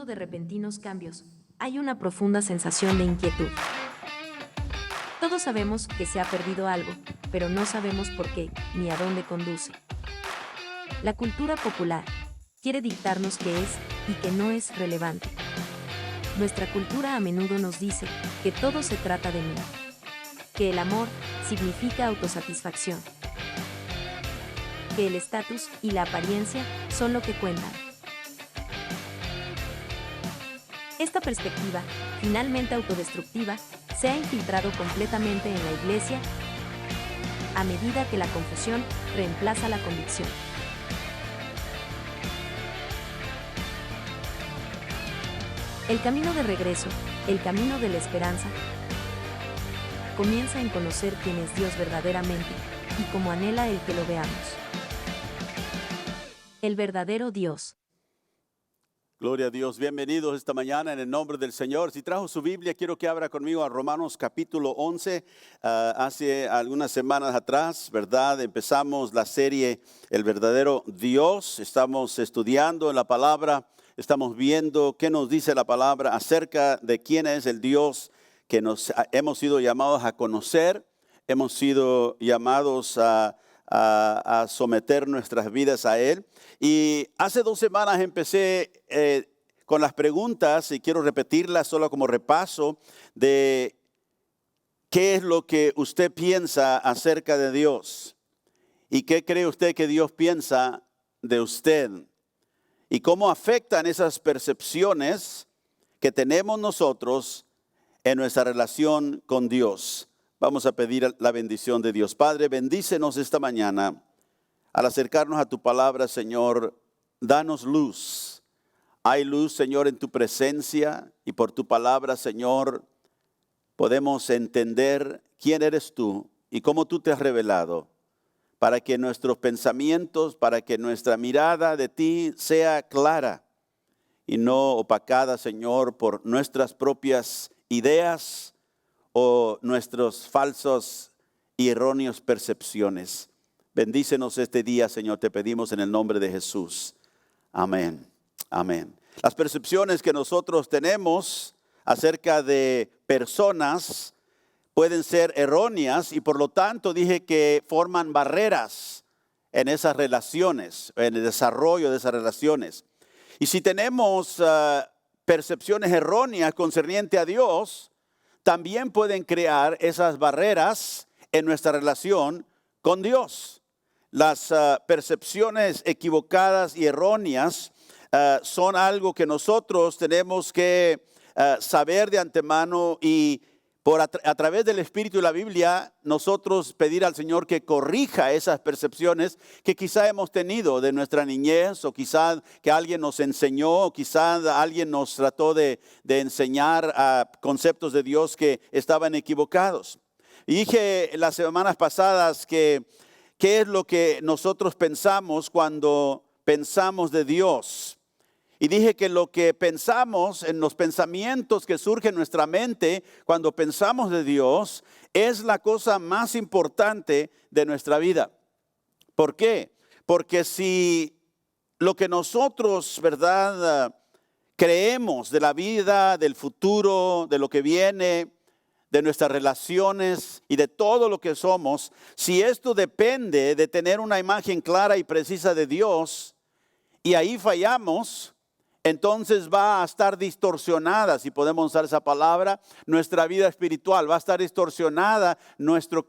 mundo de repentinos cambios, hay una profunda sensación de inquietud. Todos sabemos que se ha perdido algo, pero no sabemos por qué, ni a dónde conduce. La cultura popular quiere dictarnos qué es y qué no es relevante. Nuestra cultura a menudo nos dice que todo se trata de mí, que el amor significa autosatisfacción, que el estatus y la apariencia son lo que cuentan. Esta perspectiva, finalmente autodestructiva, se ha infiltrado completamente en la Iglesia a medida que la confusión reemplaza la convicción. El camino de regreso, el camino de la esperanza, comienza en conocer quién es Dios verdaderamente y cómo anhela el que lo veamos. El verdadero Dios. Gloria a Dios, bienvenidos esta mañana en el nombre del Señor. Si trajo su Biblia, quiero que abra conmigo a Romanos capítulo 11. Hace algunas semanas atrás, ¿verdad? Empezamos la serie El verdadero Dios. Estamos estudiando en la palabra, estamos viendo qué nos dice la palabra acerca de quién es el Dios que hemos sido llamados a conocer, hemos sido llamados a someter nuestras vidas a Él. Y hace 2 semanas empecé con las preguntas y quiero repetirlas solo como repaso de qué es lo que usted piensa acerca de Dios y qué cree usted que Dios piensa de usted y cómo afectan esas percepciones que tenemos nosotros en nuestra relación con Dios. Vamos a pedir la bendición de Dios. Padre, bendícenos esta mañana. Al acercarnos a tu palabra, Señor, danos luz. Hay luz, Señor, en tu presencia y por tu palabra, Señor, podemos entender quién eres tú y cómo tú te has revelado, para que nuestros pensamientos, para que nuestra mirada de ti sea clara y no opacada, Señor, por nuestras propias ideas o nuestros falsos y erróneos percepciones. Bendícenos este día, Señor, te pedimos en el nombre de Jesús. Amén, amén. Las percepciones que nosotros tenemos acerca de personas pueden ser erróneas y por lo tanto dije que forman barreras en esas relaciones, en el desarrollo de esas relaciones. Y si tenemos percepciones erróneas concerniente a Dios, también pueden crear esas barreras en nuestra relación con Dios. Las percepciones equivocadas y erróneas son algo que nosotros tenemos que saber de antemano y a través del Espíritu y la Biblia nosotros pedir al Señor que corrija esas percepciones que quizá hemos tenido de nuestra niñez o quizá que alguien nos enseñó o quizá alguien nos trató de enseñar conceptos de Dios que estaban equivocados. Y dije las semanas pasadas que ¿qué es lo que nosotros pensamos cuando pensamos de Dios? Y dije que lo que pensamos en los pensamientos que surgen en nuestra mente cuando pensamos de Dios es la cosa más importante de nuestra vida. ¿Por qué? Porque si lo que nosotros, ¿verdad?, creemos de la vida, del futuro, de lo que viene, de nuestras relaciones y de todo lo que somos, si esto depende de tener una imagen clara y precisa de Dios y ahí fallamos, entonces va a estar distorsionada, si podemos usar esa palabra, nuestra vida espiritual, va a estar distorsionado nuestro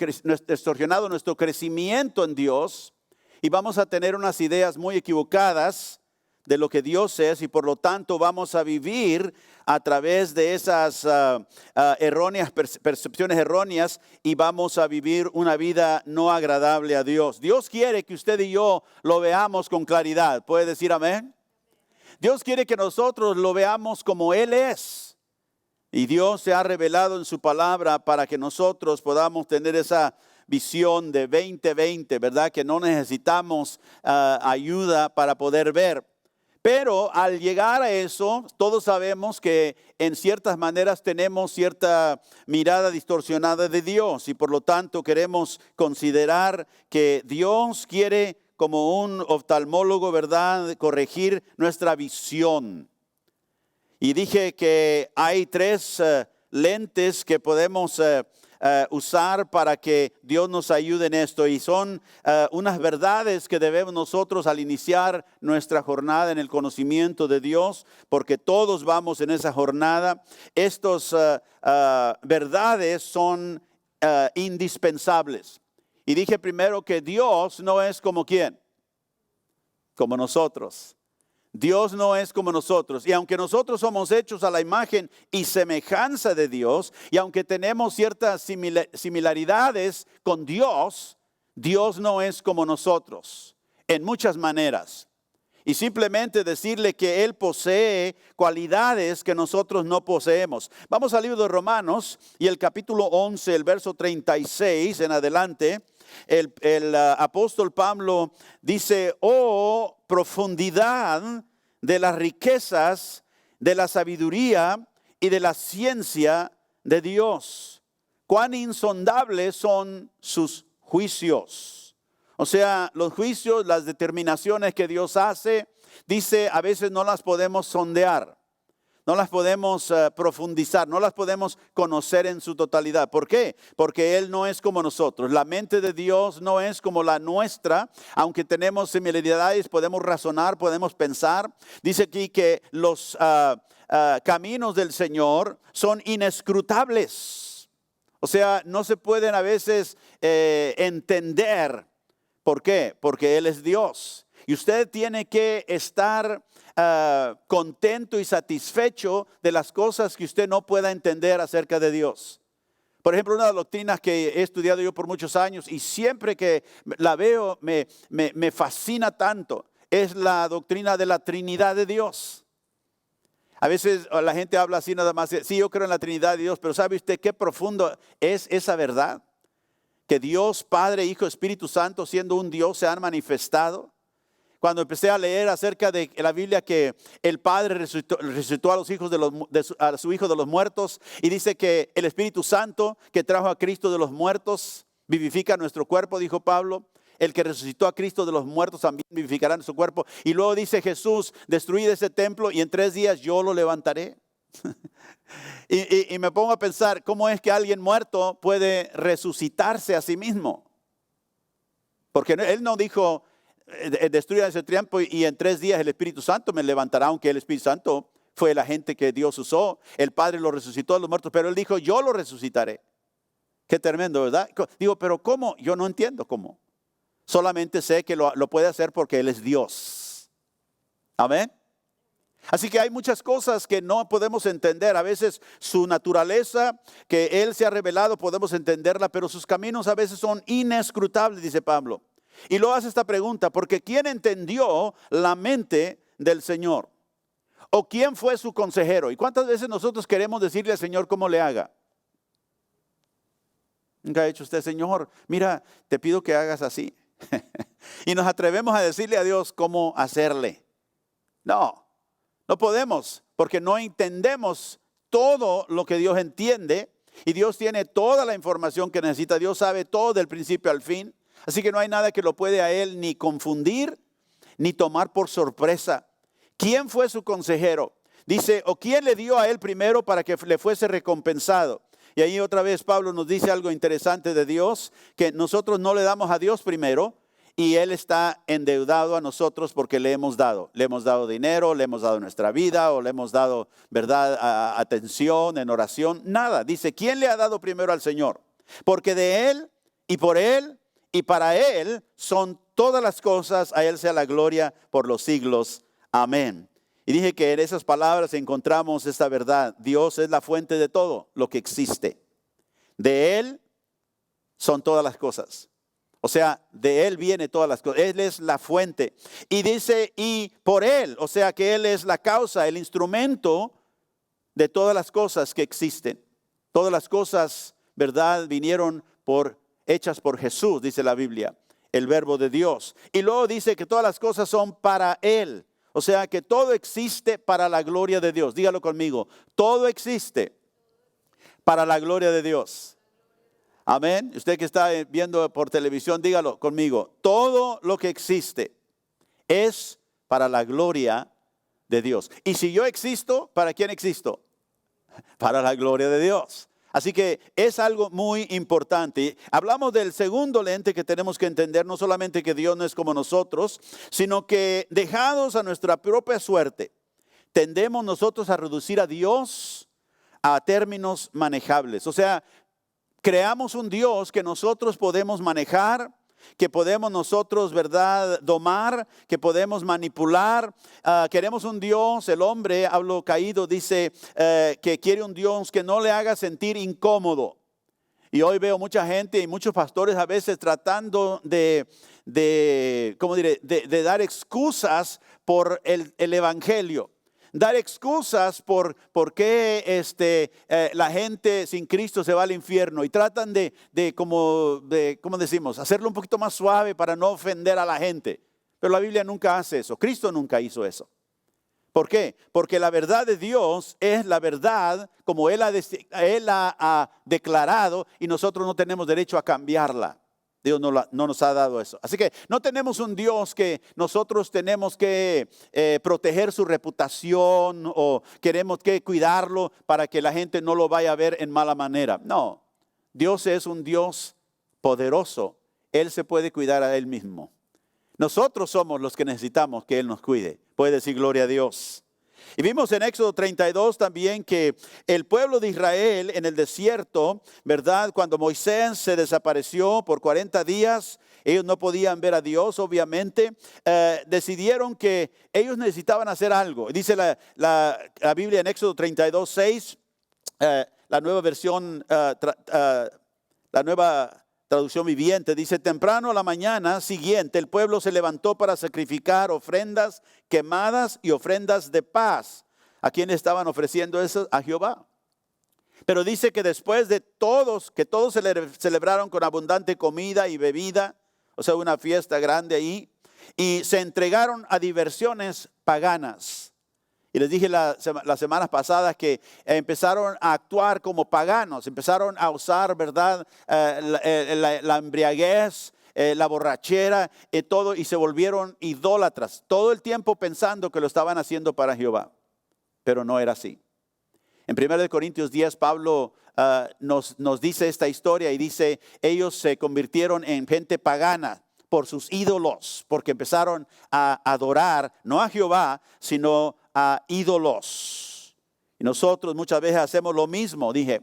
crecimiento en Dios y vamos a tener unas ideas muy equivocadas de lo que Dios es y por lo tanto vamos a vivir a través de esas erróneas percepciones erróneas y vamos a vivir una vida no agradable a Dios. Dios quiere que usted y yo lo veamos con claridad. ¿Puede decir amén? Dios quiere que nosotros lo veamos como Él es. Y Dios se ha revelado en su palabra para que nosotros podamos tener esa visión de 2020, ¿verdad? Que no necesitamos ayuda para poder ver. Pero al llegar a eso, todos sabemos que en ciertas maneras tenemos cierta mirada distorsionada de Dios y por lo tanto queremos considerar que Dios quiere, como un oftalmólogo, ¿verdad?, corregir nuestra visión. Y dije que hay tres lentes que podemos usar para que Dios nos ayude en esto. Y son unas verdades que debemos nosotros al iniciar nuestra jornada en el conocimiento de Dios, porque todos vamos en esa jornada. Estas verdades son indispensables. Y dije primero que Dios no es como ¿quién? Como nosotros. Dios no es como nosotros. Y aunque nosotros somos hechos a la imagen y semejanza de Dios, y aunque tenemos ciertas similaridades con Dios, Dios no es como nosotros en muchas maneras. Y simplemente decirle que Él posee cualidades que nosotros no poseemos. Vamos al libro de Romanos y el capítulo 11, el verso 36 en adelante. El apóstol Pablo dice: oh, profundidad de las riquezas, de la sabiduría y de la ciencia de Dios. Cuán insondables son sus juicios. O sea, los juicios, las determinaciones que Dios hace, dice, a veces no las podemos sondear. No las podemos profundizar, no las podemos conocer en su totalidad. ¿Por qué? Porque Él no es como nosotros. La mente de Dios no es como la nuestra. Aunque tenemos similaridades, podemos razonar, podemos pensar. Dice aquí que los caminos del Señor son inescrutables. O sea, no se pueden a veces entender. ¿Por qué? Porque Él es Dios. Y usted tiene que estar contento y satisfecho de las cosas que usted no pueda entender acerca de Dios. Por ejemplo, una de las doctrinas que he estudiado yo por muchos años y siempre que la veo me fascina tanto, es la doctrina de la Trinidad de Dios. A veces la gente habla así nada más, sí, yo creo en la Trinidad de Dios, pero ¿sabe usted qué profundo es esa verdad? Que Dios, Padre, Hijo, Espíritu Santo, siendo un Dios, se han manifestado. Cuando empecé a leer acerca de la Biblia que el Padre resucitó a los hijos a su Hijo de los muertos, y dice que el Espíritu Santo que trajo a Cristo de los muertos vivifica nuestro cuerpo, dijo Pablo. El que resucitó a Cristo de los muertos también vivificará nuestro cuerpo. Y luego dice Jesús: destruid ese templo y en 3 días yo lo levantaré. y me pongo a pensar, ¿cómo es que alguien muerto puede resucitarse a sí mismo? Porque Él no dijo: destruyan ese tiempo y en 3 días el Espíritu Santo me levantará, aunque el Espíritu Santo fue la gente que Dios usó. El Padre lo resucitó de los muertos, pero Él dijo: yo lo resucitaré. Qué tremendo, ¿verdad? Digo, pero ¿cómo? Yo no entiendo cómo. Solamente sé que lo puede hacer porque Él es Dios. Amén. Así que hay muchas cosas que no podemos entender. A veces su naturaleza que Él se ha revelado podemos entenderla, pero sus caminos a veces son inescrutables, dice Pablo. Y luego hace esta pregunta: porque ¿quién entendió la mente del Señor? ¿O quién fue su consejero? ¿Y cuántas veces nosotros queremos decirle al Señor cómo le haga? Nunca ha dicho usted: Señor, mira, te pido que hagas así. Y nos atrevemos a decirle a Dios cómo hacerle. No podemos, porque no entendemos todo lo que Dios entiende. Y Dios tiene toda la información que necesita. Dios sabe todo del principio al fin. Así que no hay nada que lo puede a Él ni confundir, ni tomar por sorpresa. ¿Quién fue su consejero? Dice: ¿o quién le dio a Él primero para que le fuese recompensado? Y ahí otra vez Pablo nos dice algo interesante de Dios, que nosotros no le damos a Dios primero y Él está endeudado a nosotros porque le hemos dado. Le hemos dado dinero, le hemos dado nuestra vida o le hemos dado, ¿verdad?, atención en oración. Nada. Dice: ¿quién le ha dado primero al Señor? Porque de Él y por Él y para Él son todas las cosas, a Él sea la gloria por los siglos. Amén. Y dije que en esas palabras encontramos esta verdad: Dios es la fuente de todo lo que existe. De Él son todas las cosas. O sea, de Él viene todas las cosas. Él es la fuente. Y dice: y por Él, o sea que Él es la causa, el instrumento de todas las cosas que existen. Todas las cosas, ¿verdad?, vinieron hechas por Jesús, dice la Biblia, el verbo de Dios. Y luego dice que todas las cosas son para Él. O sea que todo existe para la gloria de Dios. Dígalo conmigo: todo existe para la gloria de Dios. Amén. Usted que está viendo por televisión, dígalo conmigo: todo lo que existe es para la gloria de Dios. Y si yo existo, ¿para quién existo? Para la gloria de Dios. Así que es algo muy importante. Hablamos del segundo lente que tenemos que entender, no solamente que Dios no es como nosotros, sino que dejados a nuestra propia suerte, tendemos nosotros a reducir a Dios a términos manejables. O sea, creamos un Dios que nosotros podemos manejar, que podemos nosotros, ¿verdad?, domar, que podemos manipular. Queremos un Dios, el hombre, hablo caído, dice que quiere un Dios que no le haga sentir incómodo. Y hoy veo mucha gente y muchos pastores a veces tratando ¿cómo diré?, de dar excusas por el evangelio. Dar excusas por qué la gente sin Cristo se va al infierno y tratan ¿cómo decimos?, hacerlo un poquito más suave para no ofender a la gente. Pero la Biblia nunca hace eso. Cristo nunca hizo eso. ¿Por qué? Porque la verdad de Dios es la verdad como Él ha declarado y nosotros no tenemos derecho a cambiarla. Dios no nos ha dado eso. Así que no tenemos un Dios que nosotros tenemos que proteger su reputación o queremos que cuidarlo para que la gente no lo vaya a ver en mala manera. No, Dios es un Dios poderoso. Él se puede cuidar a Él mismo. Nosotros somos los que necesitamos que Él nos cuide. Puede decir gloria a Dios. Y vimos en Éxodo 32 también que el pueblo de Israel en el desierto, ¿verdad?, cuando Moisés se desapareció por 40 días, ellos no podían ver a Dios, obviamente, decidieron que ellos necesitaban hacer algo. Dice la Biblia en Éxodo 32, 6, la nueva versión, la nueva traducción viviente, dice: temprano a la mañana siguiente el pueblo se levantó para sacrificar ofrendas quemadas y ofrendas de paz. ¿A quién estaban ofreciendo eso? A Jehová. Pero dice que después de que todos celebraron con abundante comida y bebida, o sea, una fiesta grande ahí, y se entregaron a diversiones paganas. Y les dije las semanas pasadas que empezaron a actuar como paganos, empezaron a usar, ¿verdad?, la embriaguez, la borrachera, todo, y se volvieron idólatras, todo el tiempo pensando que lo estaban haciendo para Jehová, pero no era así. En 1 Corintios 10, Pablo nos dice esta historia y dice: ellos se convirtieron en gente pagana por sus ídolos, porque empezaron a adorar no a Jehová, sino a ídolos. Y nosotros muchas veces hacemos lo mismo, dije.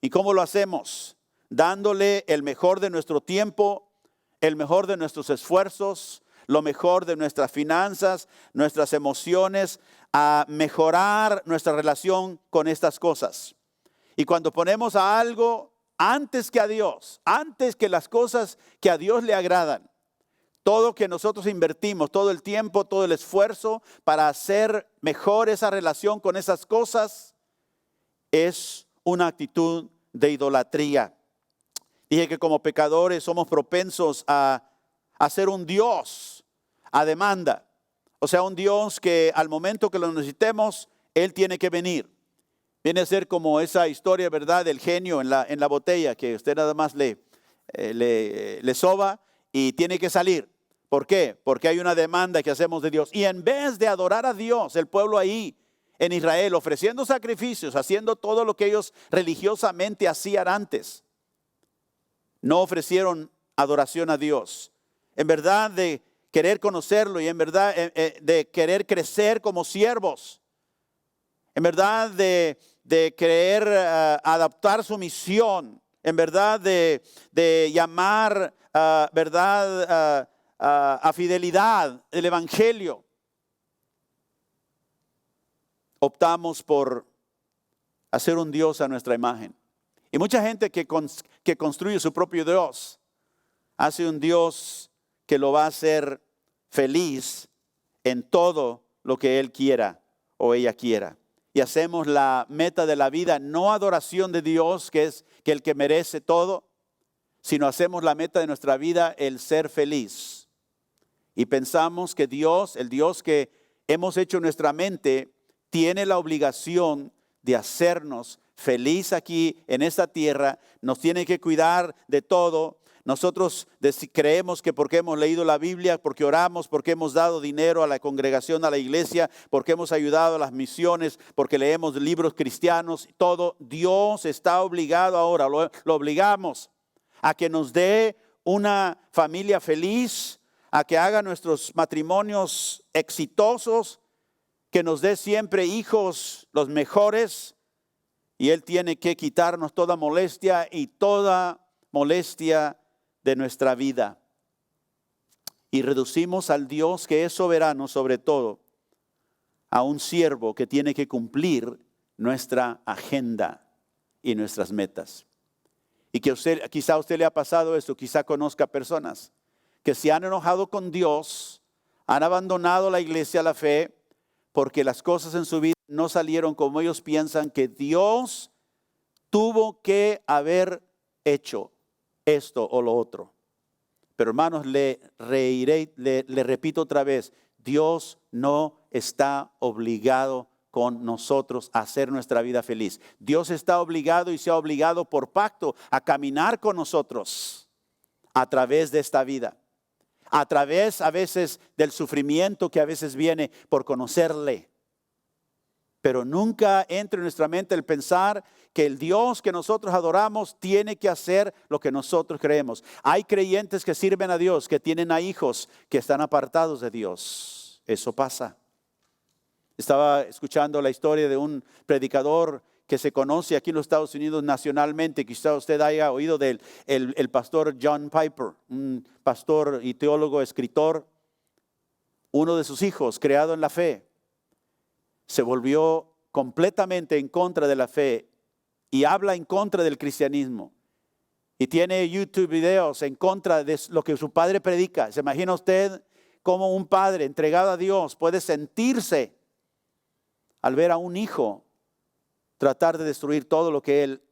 ¿Y cómo lo hacemos? Dándole el mejor de nuestro tiempo, el mejor de nuestros esfuerzos, lo mejor de nuestras finanzas, nuestras emociones, a mejorar nuestra relación con estas cosas. Y cuando ponemos a algo antes que a Dios, antes que las cosas que a Dios le agradan, todo que nosotros invertimos, todo el tiempo, todo el esfuerzo para hacer mejor esa relación con esas cosas, es una actitud de idolatría. Dije que como pecadores somos propensos a ser un Dios a demanda. O sea, un Dios que al momento que lo necesitemos, Él tiene que venir. Viene a ser como esa historia, ¿verdad?, del genio en la botella, que usted nada más le soba y tiene que salir. ¿Por qué? Porque hay una demanda que hacemos de Dios. Y en vez de adorar a Dios, el pueblo ahí en Israel, ofreciendo sacrificios, haciendo todo lo que ellos religiosamente hacían antes, no ofrecieron adoración a Dios. En verdad de querer conocerlo y en verdad de querer crecer como siervos. En verdad de querer adaptar su misión. En verdad de llamar, ¿verdad?, a fidelidad el evangelio. Optamos por hacer un Dios a nuestra imagen. Y mucha gente que construye su propio Dios, hace un Dios que lo va a hacer feliz en todo lo que él quiera o ella quiera. Y hacemos la meta de la vida, no adoración de Dios, que es que el que merece todo, sino hacemos la meta de nuestra vida, el ser feliz. Y pensamos que Dios, el Dios que hemos hecho en nuestra mente, tiene la obligación de hacernos feliz aquí en esta tierra, nos tiene que cuidar de todo, nosotros creemos que porque hemos leído la Biblia, porque oramos, porque hemos dado dinero a la congregación, a la iglesia, porque hemos ayudado a las misiones, porque leemos libros cristianos, todo, Dios está obligado ahora, lo obligamos a que nos dé una familia feliz, a que haga nuestros matrimonios exitosos, que nos dé siempre hijos los mejores, y Él tiene que quitarnos toda molestia y toda molestia de nuestra vida. Y reducimos al Dios que es soberano sobre todo a un siervo que tiene que cumplir nuestra agenda y nuestras metas. Y que quizá a usted le ha pasado esto, quizá conozca personas que se han enojado con Dios, han abandonado la iglesia, la fe, porque las cosas en su vida no salieron como ellos piensan que Dios tuvo que haber hecho esto o lo otro. Pero hermanos, le repito otra vez, Dios no está obligado con nosotros a hacer nuestra vida feliz. Dios está obligado y se ha obligado por pacto a caminar con nosotros a través de esta vida. A través a veces del sufrimiento que a veces viene por conocerle. Pero nunca entre en nuestra mente el pensar que el Dios que nosotros adoramos tiene que hacer lo que nosotros creemos. Hay creyentes que sirven a Dios, que tienen a hijos que están apartados de Dios. Eso pasa. Estaba escuchando la historia de un predicador que se conoce aquí en los Estados Unidos nacionalmente. Quizá usted haya oído del el pastor John Piper, un pastor y teólogo, escritor. Uno de sus hijos, criado en la fe, se volvió completamente en contra de la fe y habla en contra del cristianismo. Y tiene YouTube videos en contra de lo que su padre predica. ¿Se imagina usted cómo un padre entregado a Dios puede sentirse al ver a un hijo tratar de destruir todo lo que él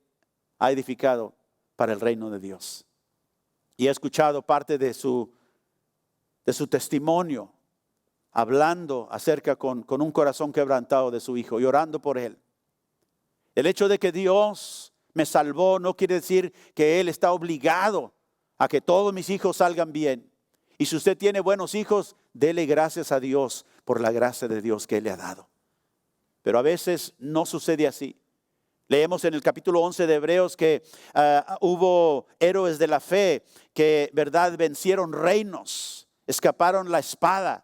ha edificado para el reino de Dios? Y he escuchado parte de su testimonio, hablando acerca con un corazón quebrantado de su hijo y orando por él. El hecho de que Dios me salvó no quiere decir que Él está obligado a que todos mis hijos salgan bien. Y si usted tiene buenos hijos, dele gracias a Dios por la gracia de Dios que Él le ha dado. Pero a veces no sucede así. Leemos en el capítulo 11 de Hebreos que hubo héroes de la fe que, verdad, vencieron reinos, escaparon la espada.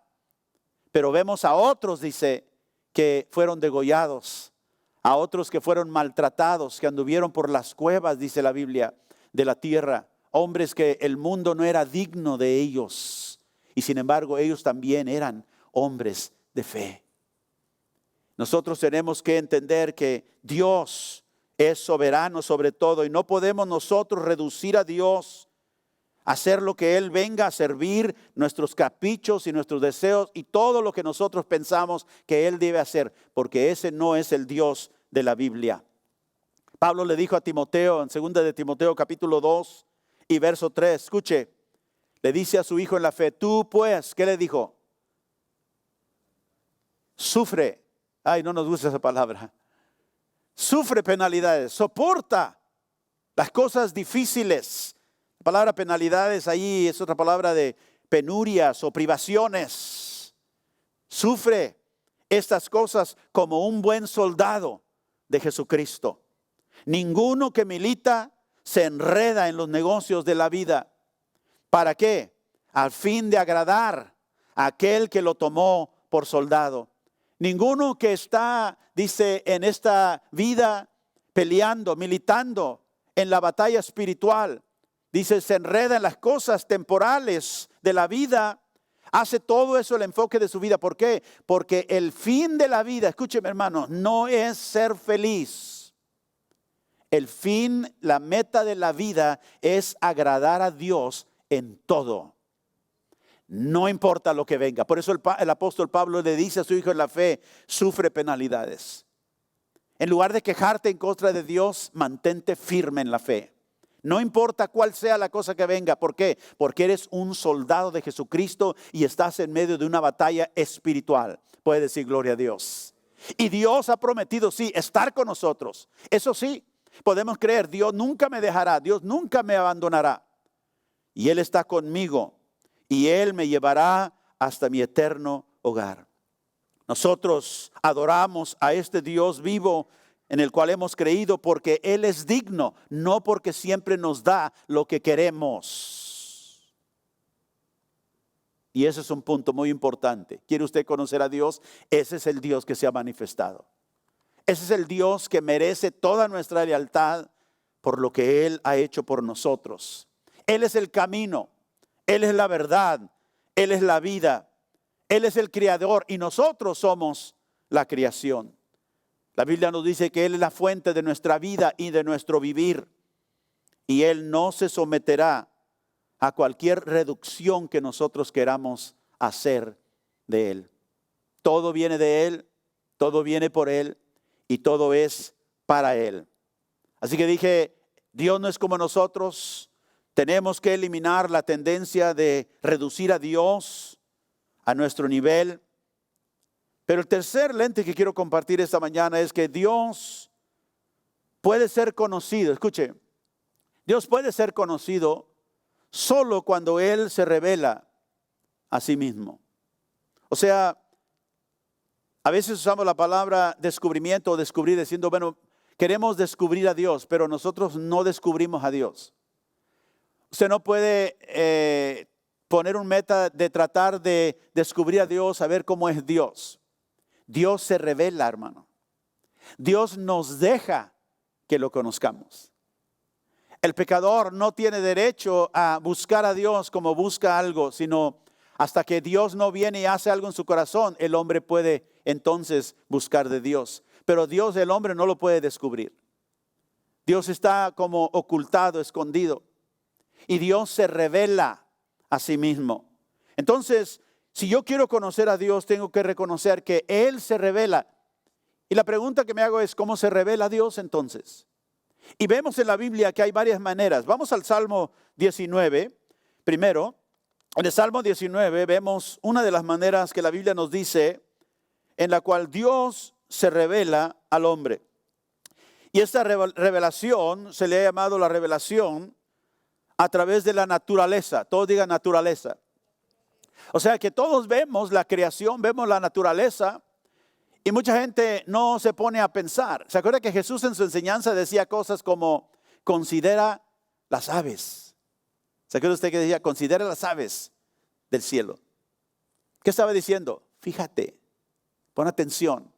Pero vemos a otros, dice, que fueron degollados, a otros que fueron maltratados, que anduvieron por las cuevas, dice la Biblia, de la tierra. Hombres que el mundo no era digno de ellos. Y sin embargo, ellos también eran hombres de fe. Nosotros tenemos que entender que Dios es soberano sobre todo y no podemos nosotros reducir a Dios, hacer lo que Él venga a servir, nuestros caprichos y nuestros deseos y todo lo que nosotros pensamos que Él debe hacer, porque ese no es el Dios de la Biblia. Pablo le dijo a Timoteo en 2 de Timoteo capítulo 2 y verso 3, escuche, le dice a su hijo en la fe, tú pues, ¿qué le dijo? Sufre. Ay, no nos gusta esa palabra. Sufre penalidades, soporta las cosas difíciles. La palabra penalidades ahí es otra palabra de penurias o privaciones. Sufre estas cosas como un buen soldado de Jesucristo. Ninguno que milita se enreda en los negocios de la vida. ¿Para qué? Al fin de agradar a aquel que lo tomó por soldado. Ninguno que está, dice, en esta vida peleando, militando en la batalla espiritual, dice, se enreda en las cosas temporales de la vida, hace todo eso el enfoque de su vida. ¿Por qué? Porque el fin de la vida, escúcheme hermano, no es ser feliz. El fin, la meta de la vida es agradar a Dios en todo. No importa lo que venga. Por eso el apóstol Pablo le dice a su hijo en la fe, sufre penalidades. En lugar de quejarte en contra de Dios, mantente firme en la fe. No importa cuál sea la cosa que venga. ¿Por qué? Porque eres un soldado de Jesucristo y estás en medio de una batalla espiritual. Puede decir gloria a Dios. Y Dios ha prometido, sí, estar con nosotros. Eso sí, podemos creer, Dios nunca me dejará, Dios nunca me abandonará. y Él está conmigo, y Él me llevará hasta mi eterno hogar. Nosotros adoramos a este Dios vivo en el cual hemos creído porque Él es digno, no porque siempre nos da lo que queremos. Y ese es un punto muy importante. ¿Quiere usted conocer a Dios? Ese es el Dios que se ha manifestado. Ese es el Dios que merece toda nuestra lealtad por lo que Él ha hecho por nosotros. Él es el camino, Él es la verdad, Él es la vida. Él es el creador y nosotros somos la creación. La Biblia nos dice que Él es la fuente de nuestra vida y de nuestro vivir. Y Él no se someterá a cualquier reducción que nosotros queramos hacer de Él. Todo viene de Él, todo viene por Él y todo es para Él. Así que dije, Dios no es como nosotros. Tenemos que eliminar la tendencia de reducir a Dios a nuestro nivel. Pero el tercer lente que quiero compartir esta mañana es que Dios puede ser conocido. Escuche, Dios puede ser conocido solo cuando Él se revela a sí mismo. O sea, a veces usamos la palabra descubrimiento o descubrir diciendo, bueno, queremos descubrir a Dios, pero nosotros no descubrimos a Dios. Usted no puede poner un meta de tratar de descubrir a Dios, saber cómo es Dios. Dios se revela, hermano. Dios nos deja que lo conozcamos. El pecador no tiene derecho a buscar a Dios como busca algo, sino hasta que Dios no viene y hace algo en su corazón, el hombre puede entonces buscar de Dios. Pero Dios, el hombre, no lo puede descubrir. Dios está como ocultado, escondido. Y Dios se revela a sí mismo. Entonces, si yo quiero conocer a Dios, tengo que reconocer que Él se revela. Y la pregunta que me hago es, ¿cómo se revela Dios entonces? Y vemos en la Biblia que hay varias maneras. Vamos al Salmo 19, primero. En el Salmo 19 vemos una de las maneras que la Biblia nos dice en la cual Dios se revela al hombre. Y esta revelación se le ha llamado la revelación a través de la naturaleza. Todos digan naturaleza. O sea que todos vemos la creación, vemos la naturaleza y mucha gente no se pone a pensar. ¿Se acuerda que Jesús en su enseñanza decía cosas como considera las aves? ¿Se acuerda usted que decía considera las aves del cielo? ¿Qué estaba diciendo? Fíjate, pon atención.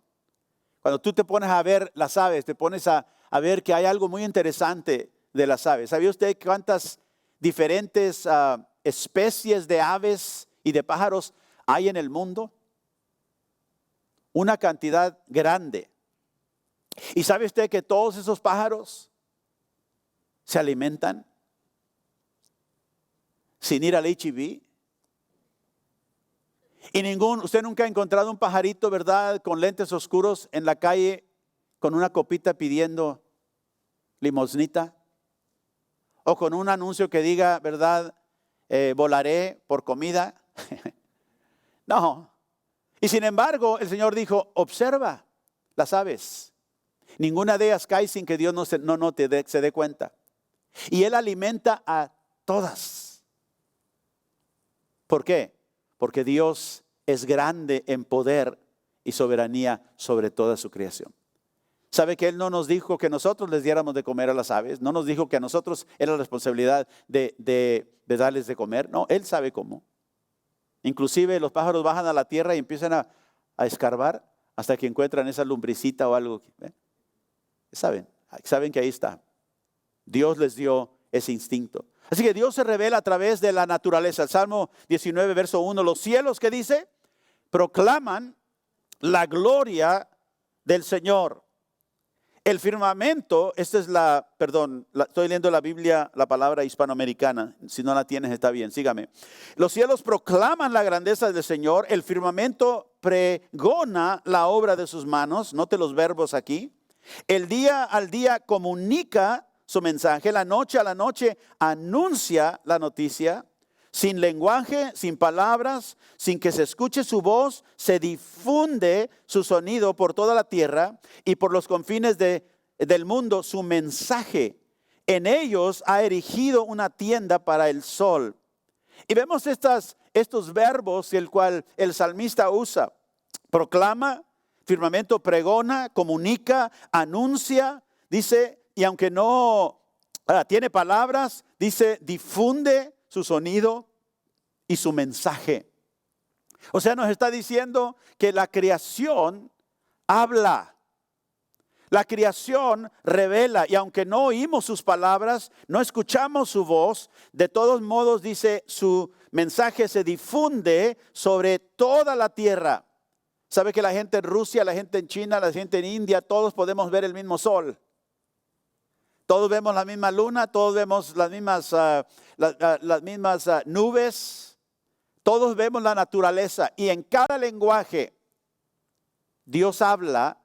Cuando tú te pones a ver las aves, te pones a ver que hay algo muy interesante de las aves. ¿Sabía usted cuántas diferentes especies de aves y de pájaros hay en el mundo? Una cantidad grande. ¿Y sabe usted que todos esos pájaros se alimentan sin ir al H-E-B? Y usted nunca ha encontrado un pajarito, ¿verdad?, con lentes oscuros en la calle con una copita pidiendo limosnita. O con un anuncio que diga, ¿verdad?, volaré por comida. No. Y sin embargo, el Señor dijo, observa las aves. Ninguna de ellas cae sin que Dios se dé cuenta. Y Él alimenta a todas. ¿Por qué? Porque Dios es grande en poder y soberanía sobre toda su creación. ¿Sabe que Él no nos dijo que nosotros les diéramos de comer a las aves? No nos dijo que a nosotros era la responsabilidad de darles de comer. No, Él sabe cómo. Inclusive los pájaros bajan a la tierra y empiezan a escarbar hasta que encuentran esa lumbricita o algo. Saben que ahí está. Dios les dio ese instinto. Así que Dios se revela a través de la naturaleza. El Salmo 19, verso 1. Los cielos, ¿qué dice? Proclaman la del Señor. El firmamento, estoy leyendo la Biblia, la palabra hispanoamericana. Si no la tienes, está bien, sígame. Los cielos proclaman la grandeza del Señor. El firmamento pregona la obra de sus manos. Note los verbos aquí. El día al día comunica su mensaje. La noche a la noche anuncia la noticia. Sin lenguaje, sin palabras, sin que se escuche su voz, se difunde su sonido por toda la tierra y por los confines del mundo su mensaje En ellos ha erigido una tienda para el sol. Y vemos estos verbos el cual el salmista usa. Proclama, firmamento pregona, comunica, anuncia, dice, y aunque no tiene palabras, dice, difunde su sonido y su mensaje. O sea, nos está diciendo que la creación habla. La creación revela, y aunque no oímos sus palabras, no escuchamos su voz, de todos modos, dice, su mensaje se difunde sobre toda la tierra. ¿Sabe que la gente en Rusia, la gente en China, la gente en India, todos podemos ver el mismo sol? Todos vemos la misma luna, todos vemos las mismas nubes. Todos vemos la naturaleza, y en cada lenguaje Dios habla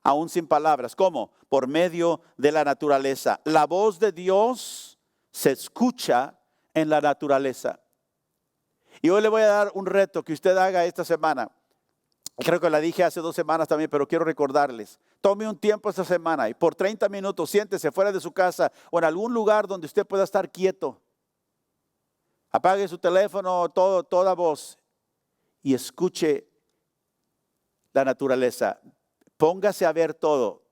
aún sin palabras. ¿Cómo? Por medio de la naturaleza. La voz de Dios se escucha en la naturaleza. Y hoy le voy a dar un reto que usted haga esta semana. Creo que la dije hace 2 semanas también, pero quiero recordarles. Tome un tiempo esta semana y por 30 minutos siéntese fuera de su casa o en algún lugar donde usted pueda estar quieto. Apague su teléfono, toda voz, y escuche la naturaleza. Póngase a ver todo.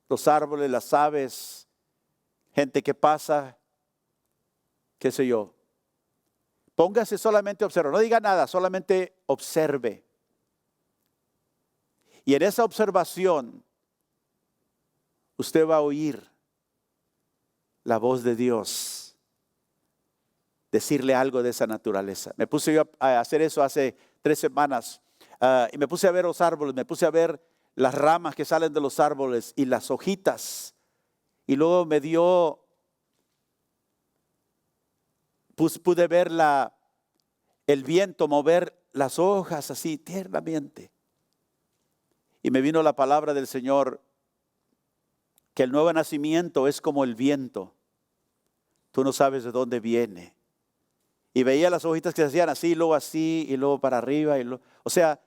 Los árboles, las aves, gente que pasa, qué sé yo. Póngase solamente a observar. No diga nada, solamente observe. Y en esa observación, usted va a oír la voz de Dios. Decirle algo de esa naturaleza. Me puse yo a hacer eso hace 3 semanas y me puse a ver los árboles, me puse a ver las ramas que salen de los árboles y las hojitas. Y luego me dio, pude ver el viento mover las hojas así tiernamente. Y me vino la palabra del Señor que el nuevo nacimiento es como el viento. Tú no sabes de dónde viene. Y veía las hojitas que se hacían así, y luego para arriba. O sea,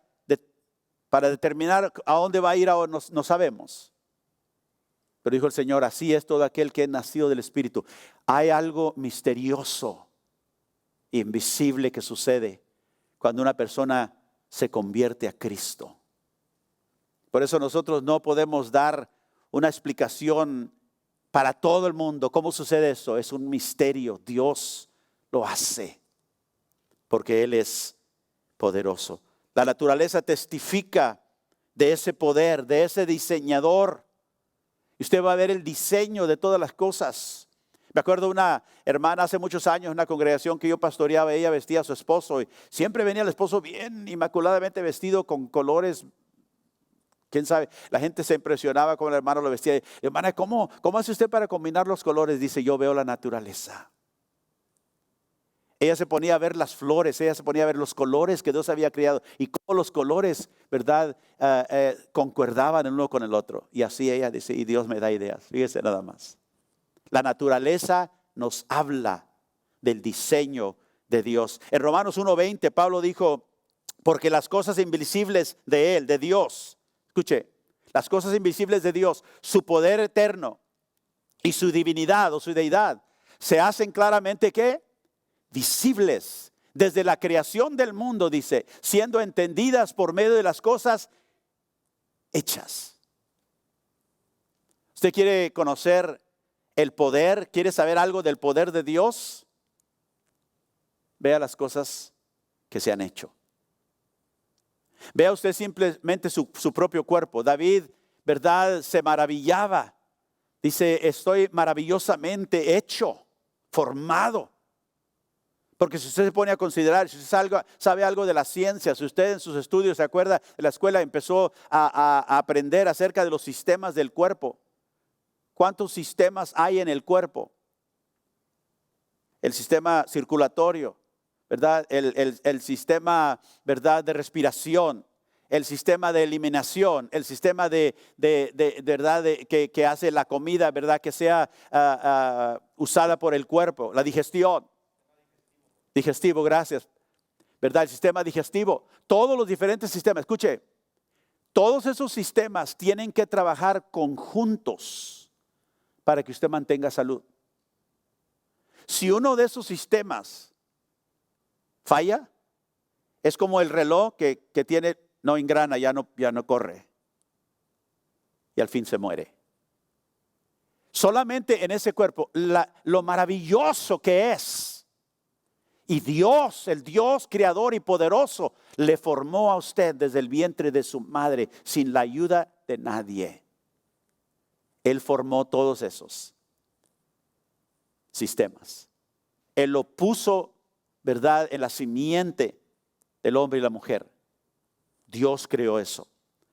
para determinar a dónde va a ir ahora no sabemos. Pero dijo el Señor, así es todo aquel que es nacido del Espíritu. Hay algo misterioso, invisible que sucede cuando una persona se convierte a Cristo. Por eso nosotros no podemos dar una explicación para todo el mundo. ¿Cómo sucede eso? Es un misterio. Dios lo hace porque Él es poderoso. La naturaleza testifica de ese poder, de ese diseñador. Y usted va a ver el diseño de todas las cosas. Me acuerdo una hermana hace muchos años, en una congregación que yo pastoreaba, ella vestía a su esposo y siempre venía el esposo bien inmaculadamente vestido con colores. ¿Quién sabe? La gente se impresionaba cómo el hermano lo vestía. Hermana, ¿cómo hace usted para combinar los colores? Dice, yo veo la naturaleza. Ella se ponía a ver las flores, ella se ponía a ver los colores que Dios había creado y cómo los colores, ¿verdad? Concordaban el uno con el otro. Y así ella dice, y Dios me da ideas. Fíjese nada más. La naturaleza nos habla del diseño de Dios. En Romanos 1:20, Pablo dijo, porque las cosas invisibles de Él, de Dios, escuche, las cosas invisibles de Dios, su poder eterno y su divinidad o su deidad, se hacen claramente, ¿qué? Visibles desde la creación del mundo, dice, siendo entendidas por medio de las cosas hechas. ¿Usted quiere conocer el poder? ¿Quiere saber algo del poder de Dios? Vea las cosas que se han hecho. Vea usted simplemente su propio cuerpo. David, ¿verdad? Se maravillaba. Dice, estoy maravillosamente hecho, formado. Porque si usted se pone a considerar, si usted sabe algo de la ciencia, si usted en sus estudios se acuerda, en la escuela empezó a aprender acerca de los sistemas del cuerpo. ¿Cuántos sistemas hay en el cuerpo? El sistema circulatorio, ¿verdad? El sistema, ¿verdad?, de respiración, el sistema de eliminación, el sistema ¿verdad?, que hace la comida, ¿verdad?, que sea usada por el cuerpo, la digestión. Digestivo, gracias. ¿Verdad? El sistema digestivo. Todos los diferentes sistemas. Escuche, todos esos sistemas tienen que trabajar conjuntos para que usted mantenga salud. Si uno de esos sistemas falla, es como el reloj que tiene, no engrana, ya no corre. Y al fin se muere. Solamente en ese cuerpo, lo maravilloso que es. Y Dios, el Dios creador y poderoso, le formó a usted desde el vientre de su madre sin la ayuda de nadie. Él formó todos esos sistemas. Él lo puso, ¿verdad?, en la simiente del hombre y la mujer. Dios creó eso.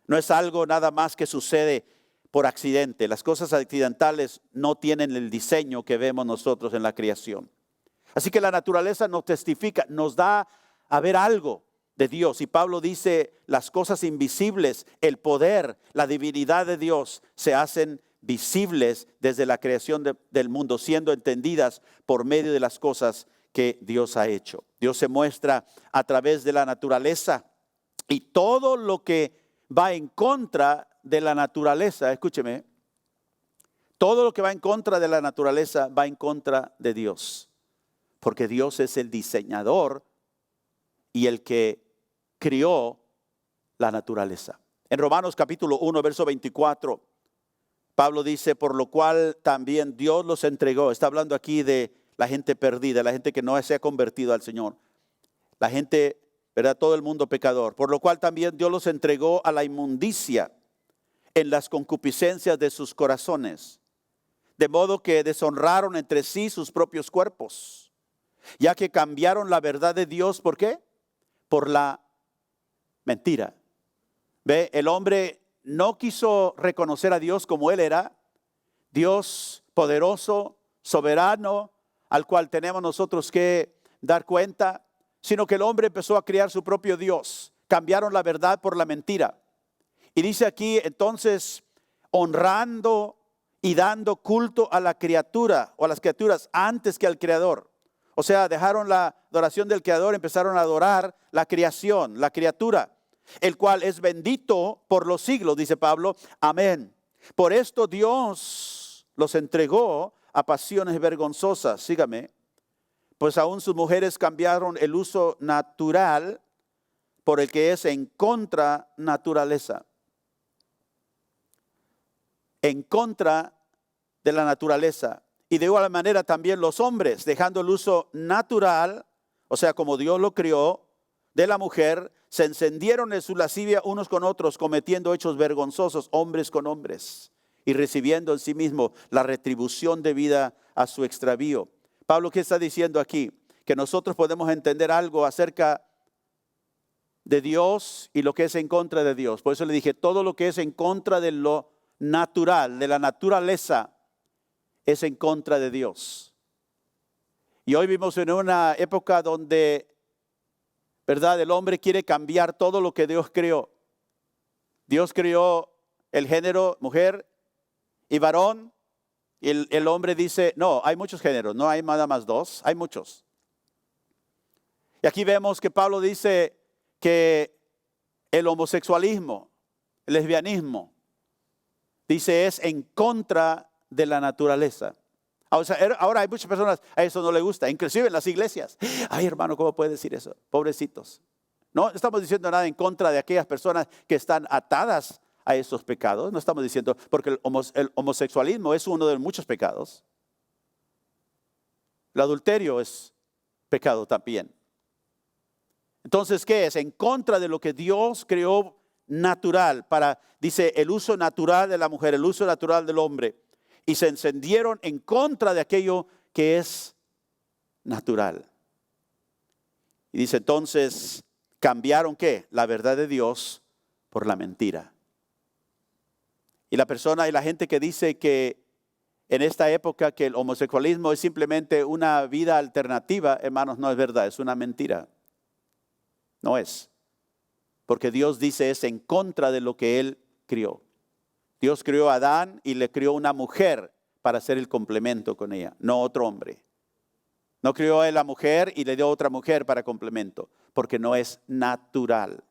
No es algo nada más que sucede por accidente. Las cosas accidentales no tienen el diseño que vemos nosotros en la creación. Así que la naturaleza nos testifica, nos da a ver algo de Dios. Y Pablo dice, las cosas invisibles, el poder, la divinidad de Dios se hacen visibles desde la creación del mundo, siendo entendidas por medio de las cosas que Dios ha hecho. Dios se muestra a través de la naturaleza y todo lo que va en contra de la naturaleza, escúcheme, todo lo que va en contra de la naturaleza va en contra de Dios, porque Dios es el diseñador y el que crió la naturaleza. En Romanos capítulo 1, verso 24, Pablo dice, por lo cual también Dios los entregó. Está hablando aquí de la gente perdida, la gente que no se ha convertido al Señor. La gente, ¿verdad? Todo el mundo pecador. Por lo cual también Dios los entregó a la inmundicia en las concupiscencias de sus corazones. De modo que deshonraron entre sí sus propios cuerpos, ya que cambiaron la verdad de Dios. ¿Por qué? Por la mentira. ¿Ve? El hombre no quiso reconocer a Dios como Él era, Dios poderoso, soberano, al cual tenemos nosotros que dar cuenta, sino que el hombre empezó a crear su propio Dios. Cambiaron la verdad por la mentira. Y dice aquí, entonces, honrando y dando culto a la criatura o a las criaturas antes que al Creador. O sea, dejaron la adoración del Creador, empezaron a adorar la creación, la criatura, el cual es bendito por los siglos, dice Pablo. Amén. Por esto Dios los entregó a pasiones vergonzosas. Sígame. Pues aún sus mujeres cambiaron el uso natural por el que es en contra naturaleza. En contra de la naturaleza. Y de igual manera también los hombres, dejando el uso natural, o sea, como Dios lo crió, de la mujer, se encendieron en su lascivia unos con otros, cometiendo hechos vergonzosos, hombres con hombres, y recibiendo en sí mismo la retribución debida a su extravío. Pablo, ¿qué está diciendo aquí? Que nosotros podemos entender algo acerca de Dios y lo que es en contra de Dios. Por eso le dije, todo lo que es en contra de lo natural, de la naturaleza, es en contra de Dios. Y hoy vivimos en una época donde, ¿verdad?, el hombre quiere cambiar todo lo que Dios creó. Dios creó el género mujer y varón. Y el hombre dice, no, hay muchos géneros, no hay nada más dos, hay muchos. Y aquí vemos que Pablo dice que el homosexualismo, el lesbianismo, dice es en contra de la naturaleza. O sea, ahora hay muchas personas, a eso no le gusta, inclusive en las iglesias. Ay, hermano, ¿cómo puede decir eso? Pobrecitos. No estamos diciendo nada en contra de aquellas personas que están atadas a esos pecados. No estamos diciendo, porque el homosexualismo es uno de muchos pecados. El adulterio es pecado también. Entonces, ¿qué es? En contra de lo que Dios creó natural para, dice, el uso natural de la mujer, el uso natural del hombre. Y se encendieron en contra de aquello que es natural. Y dice, entonces, cambiaron, ¿qué? La verdad de Dios por la mentira. Y la persona y la gente que dice que en esta época que el homosexualismo es simplemente una vida alternativa, hermanos, no es verdad, es una mentira. No es. Porque Dios dice es en contra de lo que Él crió. Dios crió a Adán y le crió una mujer para hacer el complemento con ella, no otro hombre. No crió a él la mujer y le dio otra mujer para complemento, porque no es natural.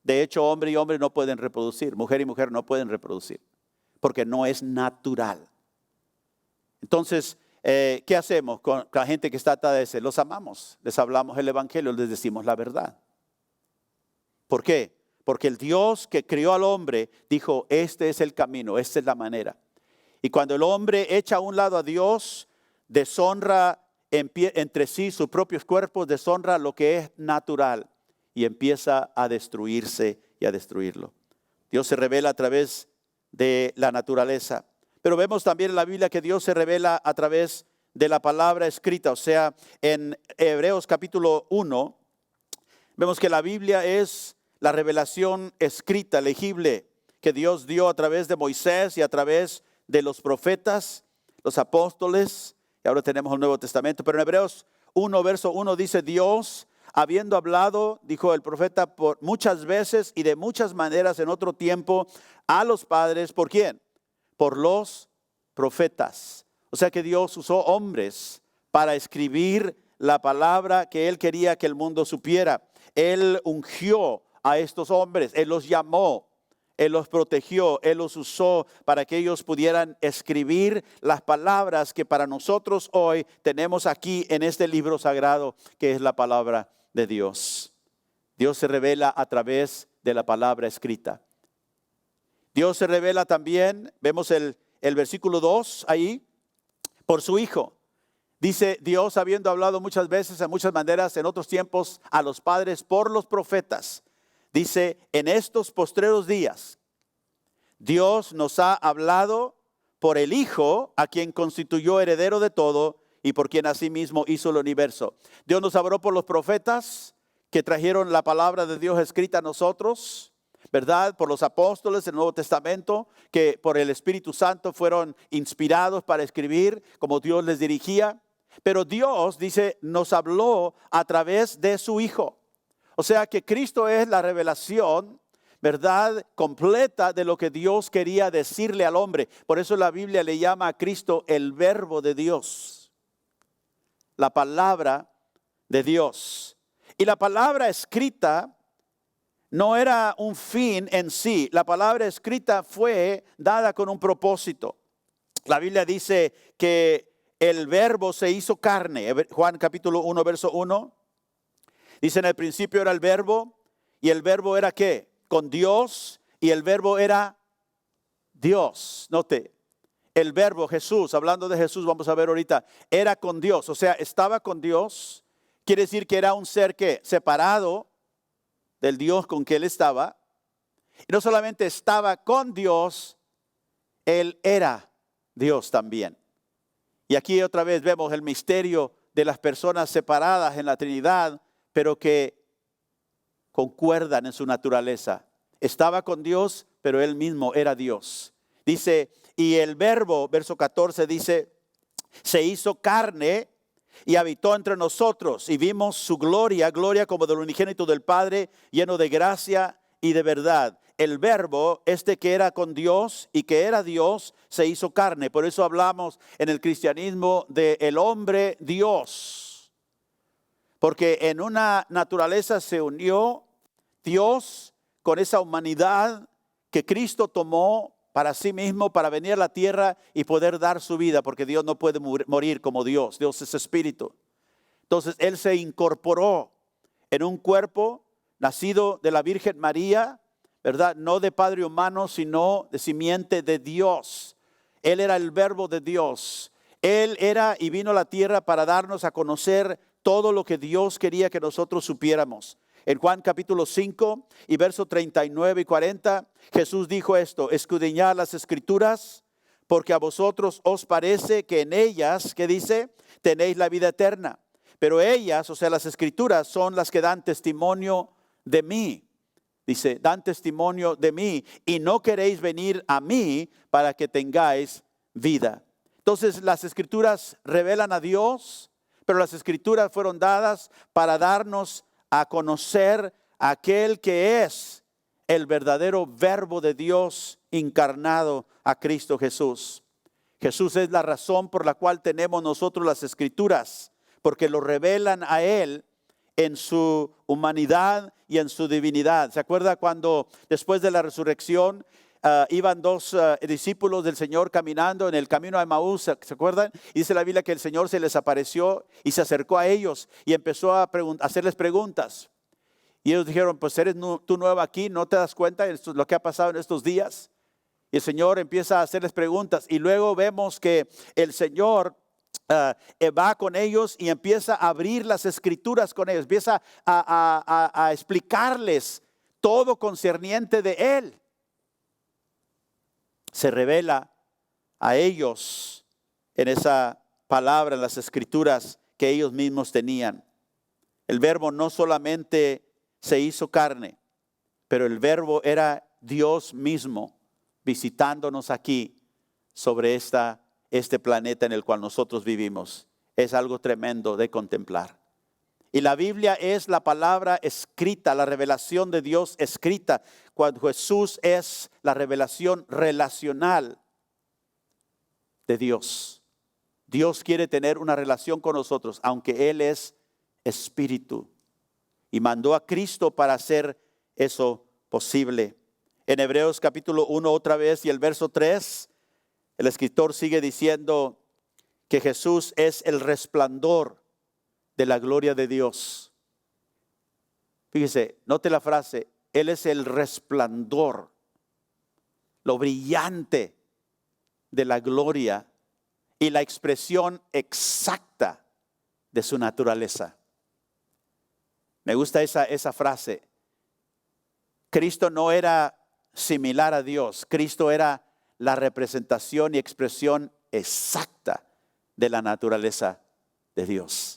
De hecho, hombre y hombre no pueden reproducir, mujer y mujer no pueden reproducir, porque no es natural. Entonces, ¿qué hacemos con la gente que está atada de ese? Los amamos, les hablamos el evangelio, les decimos la verdad. ¿Por qué? Porque el Dios que crió al hombre dijo, este es el camino, esta es la manera. Y cuando el hombre echa a un lado a Dios, deshonra entre sí sus propios cuerpos, deshonra lo que es natural y empieza a destruirse y a destruirlo. Dios se revela a través de la naturaleza. Pero vemos también en la Biblia que Dios se revela a través de la palabra escrita. O sea, en Hebreos capítulo 1, vemos que la Biblia es la revelación escrita, legible, que Dios dio a través de Moisés y a través de los profetas, los apóstoles. Y ahora tenemos el Nuevo Testamento. Pero en Hebreos 1, verso 1 dice, Dios, habiendo hablado, dijo el profeta, por muchas veces y de muchas maneras en otro tiempo a los padres, ¿por quién? Por los profetas. O sea que Dios usó hombres para escribir la palabra que Él quería que el mundo supiera. Él ungió a estos hombres, Él los llamó, Él los protegió, Él los usó para que ellos pudieran escribir las palabras que para nosotros hoy tenemos aquí en este libro sagrado que es la palabra de Dios. Dios se revela a través de la palabra escrita. Dios se revela también, vemos el versículo 2 ahí, por su Hijo. Dice Dios, habiendo hablado muchas veces, de muchas maneras, en otros tiempos, a los padres por los profetas. Dice, en estos postreros días, Dios nos ha hablado por el Hijo, a quien constituyó heredero de todo y por quien asimismo hizo el universo. Dios nos habló por los profetas que trajeron la palabra de Dios escrita a nosotros, ¿verdad? Por los apóstoles del Nuevo Testamento, que por el Espíritu Santo fueron inspirados para escribir como Dios les dirigía. Pero Dios, dice, nos habló a través de su Hijo. O sea que Cristo es la revelación, ¿verdad?, completa de lo que Dios quería decirle al hombre. Por eso la Biblia le llama a Cristo el Verbo de Dios, la palabra de Dios. Y la palabra escrita no era un fin en sí. La palabra escrita fue dada con un propósito. La Biblia dice que el verbo se hizo carne. Juan capítulo 1, verso 1. Dice, en el principio era el verbo, y el verbo era ¿qué? Con Dios, y el verbo era Dios. Note, el verbo Jesús, hablando de Jesús, vamos a ver ahorita, era con Dios. O sea, estaba con Dios. Quiere decir que era un ser que separado del Dios con que él estaba. Y no solamente estaba con Dios, él era Dios también. Y aquí otra vez vemos el misterio de las personas separadas en la Trinidad, pero que concuerdan en su naturaleza. Estaba con Dios, pero él mismo era Dios. Dice, y el verbo, verso 14 dice, se hizo carne y habitó entre nosotros, y vimos su gloria, gloria como del unigénito del Padre, lleno de gracia y de verdad. El verbo, que era con Dios y que era Dios, se hizo carne. Por eso hablamos en el cristianismo de el hombre Dios. Porque en una naturaleza se unió Dios con esa humanidad que Cristo tomó para sí mismo, para venir a la tierra y poder dar su vida, porque Dios no puede morir como Dios. Dios es espíritu. Entonces Él se incorporó en un cuerpo nacido de la Virgen María, ¿verdad? No de padre humano, sino de simiente de Dios. Él era el verbo de Dios. Él era y vino a la tierra para darnos a conocer todo lo que Dios quería que nosotros supiéramos. En Juan capítulo 5 y verso 39 y 40, Jesús dijo esto: escudriñad las escrituras, porque a vosotros os parece que en ellas, ¿qué dice? Tenéis la vida eterna. Pero ellas, o sea, las escrituras, son las que dan testimonio de mí. Dice, dan testimonio de mí, y no queréis venir a mí para que tengáis vida. Entonces, las escrituras revelan a Dios, pero las escrituras fueron dadas para darnos a conocer a aquel que es el verdadero verbo de Dios encarnado, a Cristo Jesús. Jesús es la razón por la cual tenemos nosotros las escrituras, porque lo revelan a Él en su humanidad y en su divinidad. ¿Se acuerda cuando después de la resurrección iban dos discípulos del Señor caminando en el camino a Emaús, ¿se acuerdan? Y dice la Biblia que el Señor se les apareció y se acercó a ellos y empezó a hacerles preguntas. Y ellos dijeron, pues eres tú nuevo aquí, ¿no te das cuenta de lo que ha pasado en estos días? Y el Señor empieza a hacerles preguntas y luego vemos que el Señor va con ellos y empieza a abrir las escrituras con ellos, empieza a explicarles todo concerniente de Él. Se revela a ellos en esa palabra, en las escrituras que ellos mismos tenían. El Verbo no solamente se hizo carne, pero el Verbo era Dios mismo visitándonos aquí sobre este planeta en el cual nosotros vivimos. Es algo tremendo de contemplar. Y la Biblia es la palabra escrita, la revelación de Dios escrita, cuando Jesús es la revelación relacional de Dios. Dios quiere tener una relación con nosotros, aunque Él es espíritu. Y mandó a Cristo para hacer eso posible. En Hebreos capítulo 1 otra vez y el verso 3, el escritor sigue diciendo que Jesús es el resplandor de la gloria de Dios. Fíjese, note la frase, Él es el resplandor, lo brillante de la gloria y la expresión exacta de su naturaleza. Me gusta esa frase. Cristo no era similar a Dios, Cristo era la representación y expresión exacta de la naturaleza de Dios.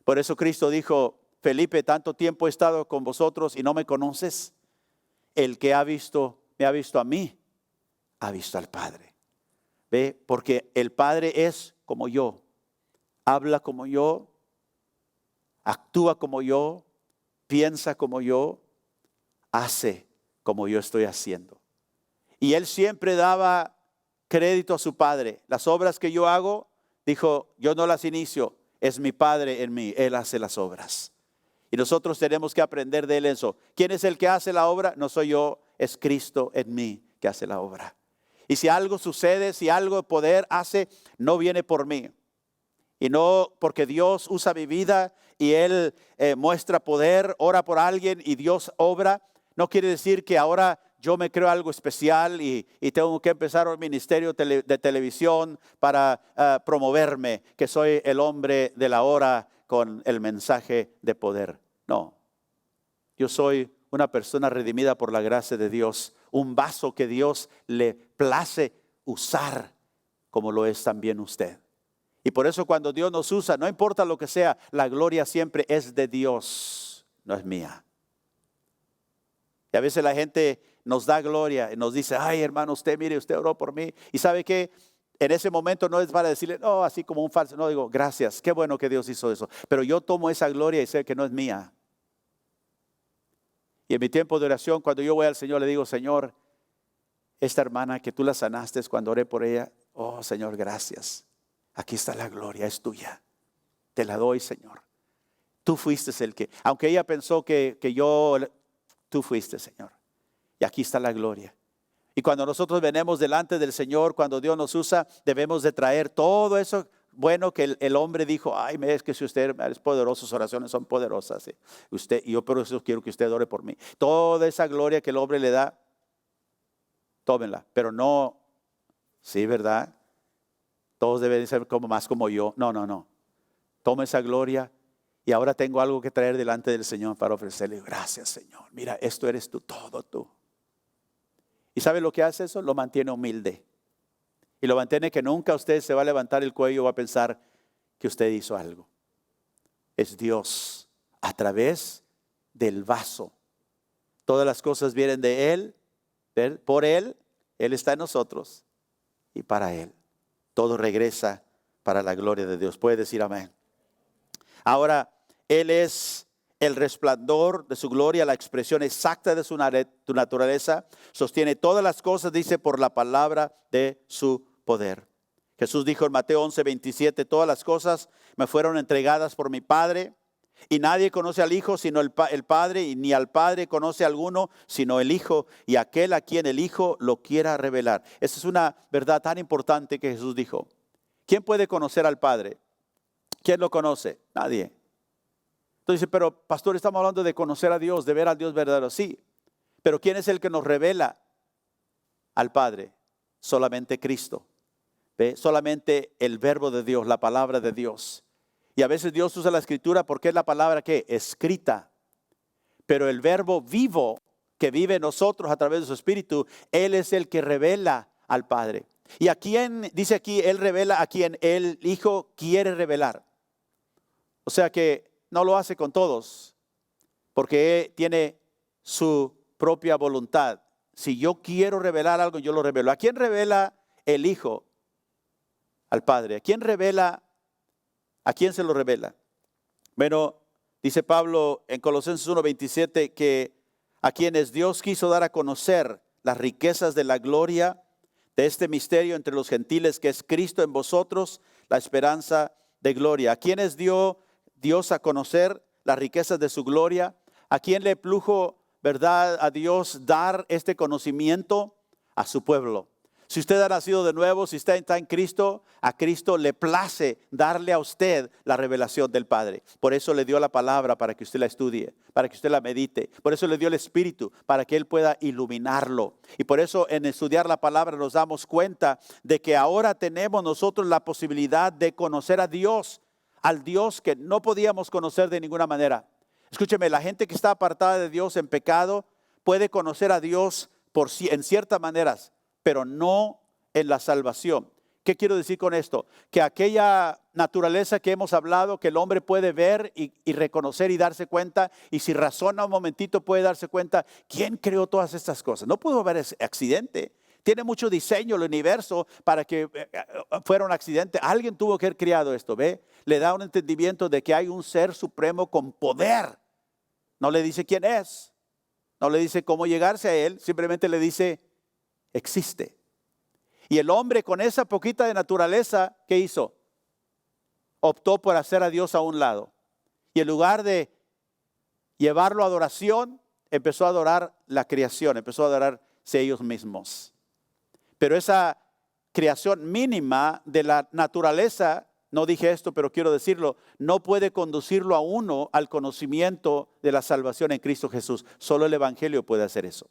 Por eso Cristo dijo, Felipe, tanto tiempo he estado con vosotros y no me conoces. El que me ha visto a mí, ha visto al Padre. ¿Ve? Porque el Padre es como yo, habla como yo, actúa como yo, piensa como yo, hace como yo estoy haciendo. Y Él siempre daba crédito a su Padre. Las obras que yo hago, dijo, yo no las inicio. Es mi Padre en mí, Él hace las obras. Y nosotros tenemos que aprender de Él eso. ¿Quién es el que hace la obra? No soy yo, es Cristo en mí que hace la obra. Y si algo sucede, si algo de poder hace, no viene por mí. Y no porque Dios usa mi vida y Él muestra poder, ora por alguien y Dios obra. No quiere decir que ahora yo me creo algo especial y tengo que empezar un ministerio de televisión para promoverme, que soy el hombre de la hora con el mensaje de poder. No, yo soy una persona redimida por la gracia de Dios, un vaso que Dios le place usar como lo es también usted. Y por eso cuando Dios nos usa, no importa lo que sea, la gloria siempre es de Dios, no es mía. Y a veces la gente nos da gloria y nos dice, ay hermano, usted mire, usted oró por mí. Y sabe que en ese momento no es para decirle, no, así como un falso. No, digo, gracias, qué bueno que Dios hizo eso. Pero yo tomo esa gloria y sé que no es mía. Y en mi tiempo de oración, cuando yo voy al Señor, le digo, Señor, esta hermana que tú la sanaste cuando oré por ella, oh Señor, gracias. Aquí está la gloria, es tuya. Te la doy, Señor. Tú fuiste el que, aunque ella pensó que yo, tú fuiste, Señor. Y aquí está la gloria. Y cuando nosotros venimos delante del Señor, cuando Dios nos usa, debemos de traer todo eso bueno que el hombre dijo, ay, es que si usted es poderoso, sus oraciones son poderosas. ¿Sí? Y yo por eso quiero que usted ore por mí. Toda esa gloria que el hombre le da, tómenla. Pero no, sí, ¿verdad? Todos deben ser más como yo. No. Toma esa gloria y ahora tengo algo que traer delante del Señor para ofrecerle. Gracias, Señor. Mira, esto eres tú, todo tú. ¿Y sabe lo que hace eso? Lo mantiene humilde. Y lo mantiene que nunca usted se va a levantar el cuello o va a pensar que usted hizo algo. Es Dios a través del vaso. Todas las cosas vienen de Él, por Él está en nosotros y para Él. Todo regresa para la gloria de Dios. Puede decir amén. Ahora, Él es el resplandor de su gloria, la expresión exacta de su naturaleza. Sostiene todas las cosas, dice, por la palabra de su poder. Jesús dijo en Mateo 11:27, todas las cosas me fueron entregadas por mi Padre. Y nadie conoce al Hijo sino el Padre, y ni al Padre conoce a alguno sino el Hijo, y aquel a quien el Hijo lo quiera revelar. Esa es una verdad tan importante que Jesús dijo. ¿Quién puede conocer al Padre? ¿Quién lo conoce? Nadie. Entonces dice, pero pastor, estamos hablando de conocer a Dios, de ver al Dios verdadero. Sí, pero ¿quién es el que nos revela al Padre? Solamente Cristo. ¿Ve? Solamente el verbo de Dios, la palabra de Dios. Y a veces Dios usa la escritura porque es la palabra que escrita. Pero el verbo vivo que vive en nosotros a través de su Espíritu, Él es el que revela al Padre. Y a quien, dice aquí, Él revela a quien el Hijo quiere revelar. O sea que no lo hace con todos, porque Él tiene su propia voluntad. Si yo quiero revelar algo, yo lo revelo. ¿A quién revela el Hijo? Al Padre. ¿A quién revela? ¿A quién se lo revela? Bueno, dice Pablo en Colosenses 1:27 que a quienes Dios quiso dar a conocer las riquezas de la gloria de este misterio entre los gentiles, que es Cristo en vosotros, la esperanza de gloria. ¿A quienes dio Dios a conocer las riquezas de su gloria? ¿A quién le plujo, verdad, a Dios dar este conocimiento? A su pueblo. Si usted ha nacido de nuevo, si usted está en Cristo, a Cristo le place darle a usted la revelación del Padre. Por eso le dio la palabra para que usted la estudie, para que usted la medite. Por eso le dio el Espíritu, para que Él pueda iluminarlo. Y por eso en estudiar la palabra nos damos cuenta de que ahora tenemos nosotros la posibilidad de conocer a Dios, al Dios que no podíamos conocer de ninguna manera. Escúcheme, la gente que está apartada de Dios en pecado puede conocer a Dios en ciertas maneras, pero no en la salvación. ¿Qué quiero decir con esto? Que aquella naturaleza que hemos hablado, que el hombre puede ver y reconocer y darse cuenta, y si razona un momentito puede darse cuenta, ¿quién creó todas estas cosas? No pudo haber ese accidente. Tiene mucho diseño el universo para que fuera un accidente. Alguien tuvo que haber creado esto, ¿ve? Le da un entendimiento de que hay un ser supremo con poder. No le dice quién es, no le dice cómo llegarse a él, simplemente le dice existe. Y el hombre con esa poquita de naturaleza, ¿qué hizo? Optó por hacer a Dios a un lado. Y en lugar de llevarlo a adoración, empezó a adorar la creación, empezó a adorarse ellos mismos. Pero esa creación mínima de la naturaleza, no dije esto, pero quiero decirlo, no puede conducirlo a uno al conocimiento de la salvación en Cristo Jesús. Solo el Evangelio puede hacer eso.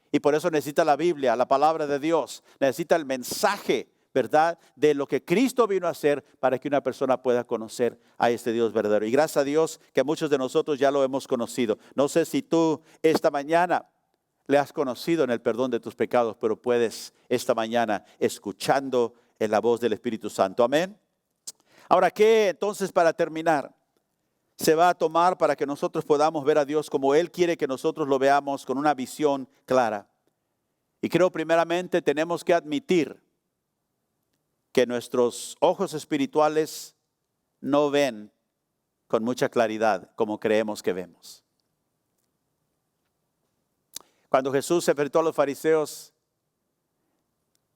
Y por eso necesita la Biblia, la palabra de Dios, necesita el mensaje, ¿verdad?, de lo que Cristo vino a hacer para que una persona pueda conocer a este Dios verdadero. Y gracias a Dios que muchos de nosotros ya lo hemos conocido. No sé si tú esta mañana le has conocido en el perdón de tus pecados, pero puedes esta mañana escuchando en la voz del Espíritu Santo. Amén. Ahora, ¿qué entonces para terminar se va a tomar para que nosotros podamos ver a Dios como Él quiere que nosotros lo veamos, con una visión clara? Y creo primeramente tenemos que admitir que nuestros ojos espirituales no ven con mucha claridad como creemos que vemos. Cuando Jesús se enfrentó a los fariseos,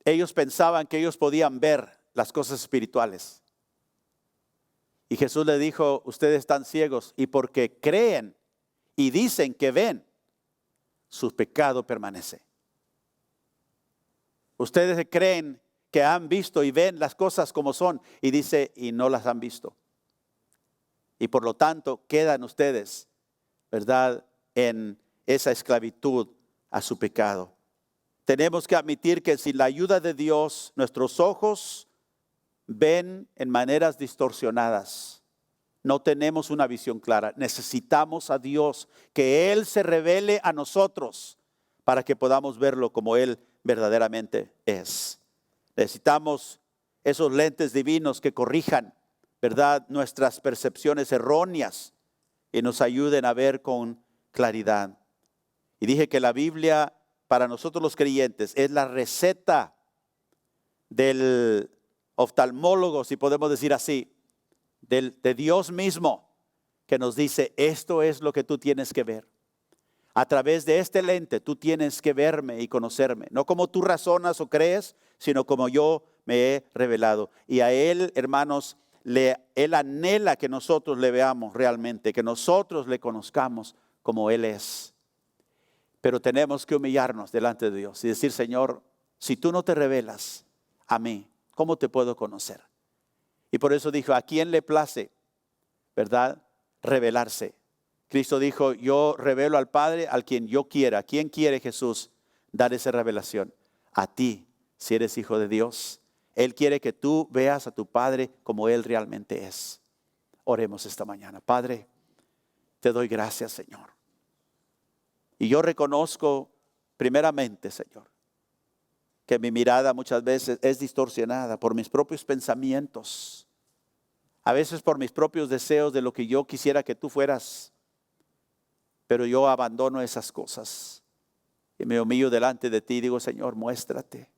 ellos pensaban que ellos podían ver las cosas espirituales. Y Jesús le dijo, ustedes están ciegos y porque creen y dicen que ven, su pecado permanece. Ustedes creen que han visto y ven las cosas como son y dice, y no las han visto. Y por lo tanto quedan ustedes, ¿verdad?, en esa esclavitud a su pecado. Tenemos que admitir que sin la ayuda de Dios, nuestros ojos ven en maneras distorsionadas. No tenemos una visión clara. Necesitamos a Dios, que Él se revele a nosotros para que podamos verlo como Él verdaderamente es. Necesitamos esos lentes divinos que corrijan, ¿verdad?, nuestras percepciones erróneas y nos ayuden a ver con claridad. Y dije que la Biblia para nosotros los creyentes es la receta del oftalmólogo, si podemos decir así, de Dios mismo, que nos dice, esto es lo que tú tienes que ver. A través de este lente tú tienes que verme y conocerme, no como tú razonas o crees, sino como yo me he revelado. Y a Él, hermanos, Él anhela que nosotros le veamos realmente, que nosotros le conozcamos como Él es. Pero tenemos que humillarnos delante de Dios y decir, Señor, si tú no te revelas a mí, ¿cómo te puedo conocer? Y por eso dijo, ¿a quién le place, verdad, revelarse? Cristo dijo, yo revelo al Padre al quien yo quiera. ¿A quién quiere Jesús dar esa revelación? A ti, si eres hijo de Dios. Él quiere que tú veas a tu Padre como Él realmente es. Oremos esta mañana. Padre, te doy gracias, Señor. Y yo reconozco primeramente, Señor, que mi mirada muchas veces es distorsionada por mis propios pensamientos. A veces por mis propios deseos de lo que yo quisiera que tú fueras. Pero yo abandono esas cosas y me humillo delante de ti y digo, Señor, muéstrate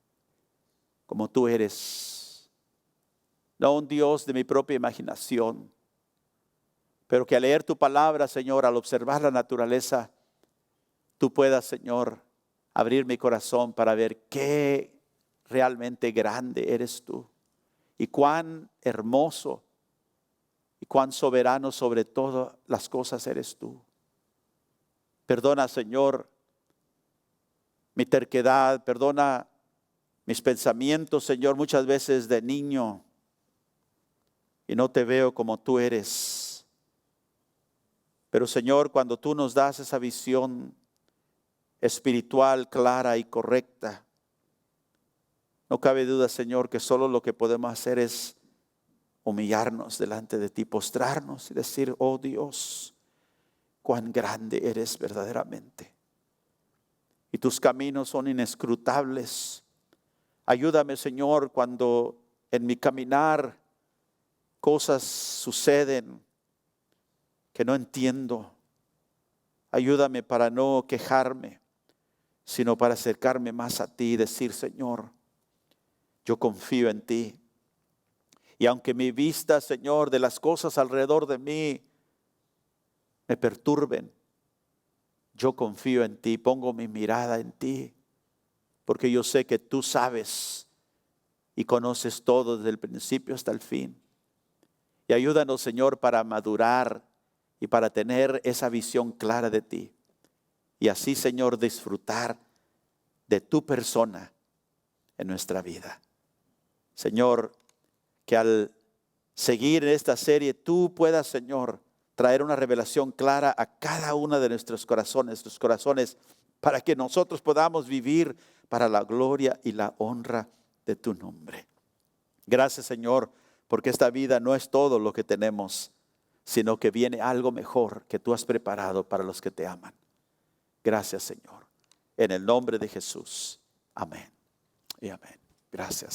como tú eres. No un Dios de mi propia imaginación, pero que al leer tu palabra, Señor, al observar la naturaleza, tú puedas, Señor, abrir mi corazón para ver qué realmente grande eres tú y cuán hermoso y cuán soberano sobre todas las cosas eres tú. Perdona, Señor, mi terquedad, perdona mis pensamientos, Señor, muchas veces de niño y no te veo como tú eres. Pero, Señor, cuando tú nos das esa visión espiritual, clara y correcta, no cabe duda, Señor, que solo lo que podemos hacer es humillarnos delante de ti, postrarnos y decir, oh Dios, cuán grande eres verdaderamente. Y tus caminos son inescrutables. Ayúdame, Señor, cuando en mi caminar cosas suceden que no entiendo. Ayúdame para no quejarme, sino para acercarme más a ti y decir, Señor, yo confío en ti. Y aunque mi vista, Señor, de las cosas alrededor de mí me perturben, yo confío en ti, pongo mi mirada en ti, porque yo sé que tú sabes y conoces todo desde el principio hasta el fin. Y ayúdanos, Señor, para madurar y para tener esa visión clara de ti. Y así, Señor, disfrutar de tu persona en nuestra vida. Señor, que al seguir en esta serie tú puedas, Señor, traer una revelación clara a cada una de nuestros corazones, para que nosotros podamos vivir para la gloria y la honra de tu nombre. Gracias, Señor, porque esta vida no es todo lo que tenemos, sino que viene algo mejor que tú has preparado para los que te aman. Gracias, Señor. En el nombre de Jesús. Amén y amén. Gracias.